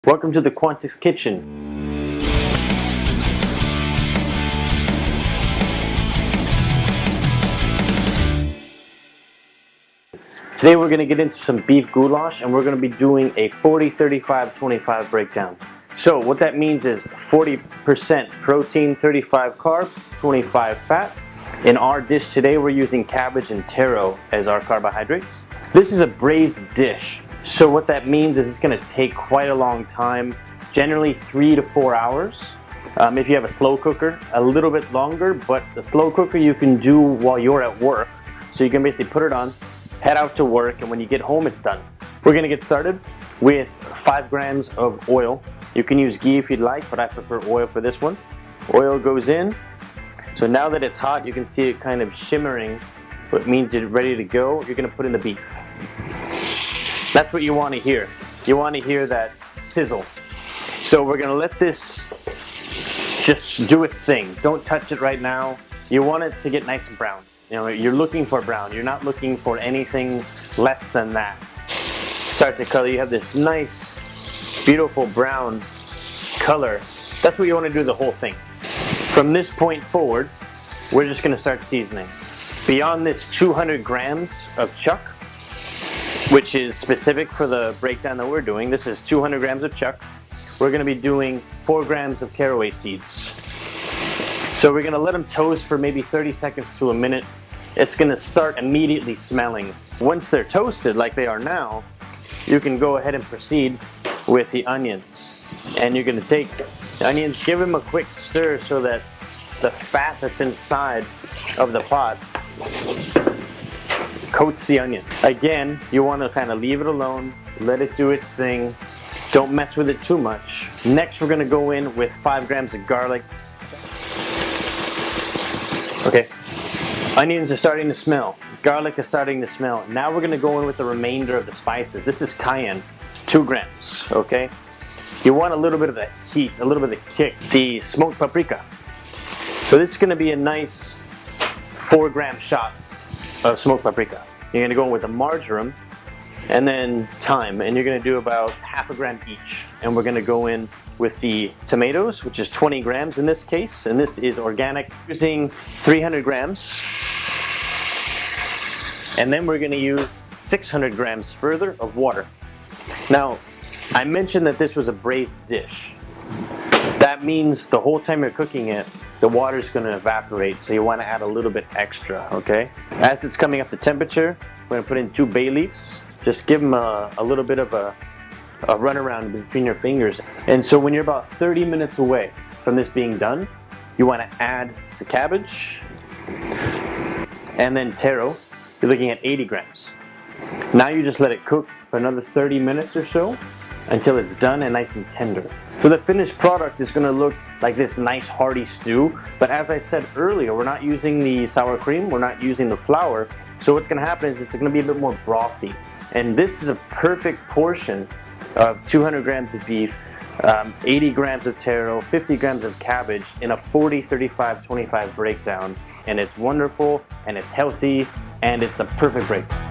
Welcome to the Quantics kitchen. Today we're going to get into some beef goulash and we're going to be doing a 40-35-25 breakdown. So what that means is 40% protein, 35 carbs, 25 fat. In our dish today we're using cabbage and taro as our carbohydrates. This is a braised dish. So what that means is it's going to take quite a long time, generally 3 to 4 hours. If you have a slow cooker, a little bit longer, but the slow cooker you can do while you're at work. So you can basically put it on, head out to work, and when you get home it's done. We're going to get started with 5 grams of oil. You can use ghee if you'd like, but I prefer oil for this one. Oil goes in. So now that it's hot, you can see it kind of shimmering, which means it's ready to go. You're going to put in the beef. That's what you want to hear. You want to hear that sizzle. So we're going to let this just do its thing. Don't touch it right now. You want it to get nice and brown. You know, you're looking for brown. You're not looking for anything less than that. Start to color. You have this nice, beautiful brown color. That's what you want to do the whole thing. From this point forward, we're just going to start seasoning. Beyond this 200 grams of chuck, which is specific for the breakdown that we're doing. This is 200 grams of chuck. We're going to be doing 4 grams of caraway seeds. So we're going to let them toast for maybe 30 seconds to a minute. It's going to start immediately smelling. Once they're toasted like they are now, you can go ahead and proceed with the onions. And you're going to take the onions, give them a quick stir so that the fat that's inside of the pot coats the onion. Again, you want to kind of leave it alone, let it do its thing. Don't mess with it too much. Next, we're going to go in with 5 grams of garlic. Okay, onions are starting to smell. Garlic is starting to smell. Now we're going to go in with the remainder of the spices. This is cayenne, 2 grams, okay? You want a little bit of the heat, a little bit of the kick. The smoked paprika. So this is going to be a nice 4-gram shot of smoked paprika. You're going to go in with the marjoram and then thyme, and you're going to do about half a gram each. And we're going to go in with the tomatoes, which is 20 grams in this case, and this is organic, using 300 grams. And then we're going to use 600 grams further of water. Now, I mentioned that this was a braised dish. That means the whole time you're cooking it, the water is going to evaporate, so you want to add a little bit extra, okay? As it's coming up to temperature, we're going to put in 2 bay leaves. Just give them a little bit of a run around between your fingers. And so when you're about 30 minutes away from this being done, you want to add the cabbage and then taro. You're looking at 80 grams. Now you just let it cook for another 30 minutes or so until it's done and nice and tender. So the finished product is going to look like this nice hearty stew, but as I said earlier, we're not using the sour cream, we're not using the flour, so what's going to happen is it's going to be a bit more brothy. And this is a perfect portion of 200 grams of beef, 80 grams of taro, 50 grams of cabbage in a 40-35-25 breakdown. And it's wonderful, and it's healthy, and it's the perfect breakdown.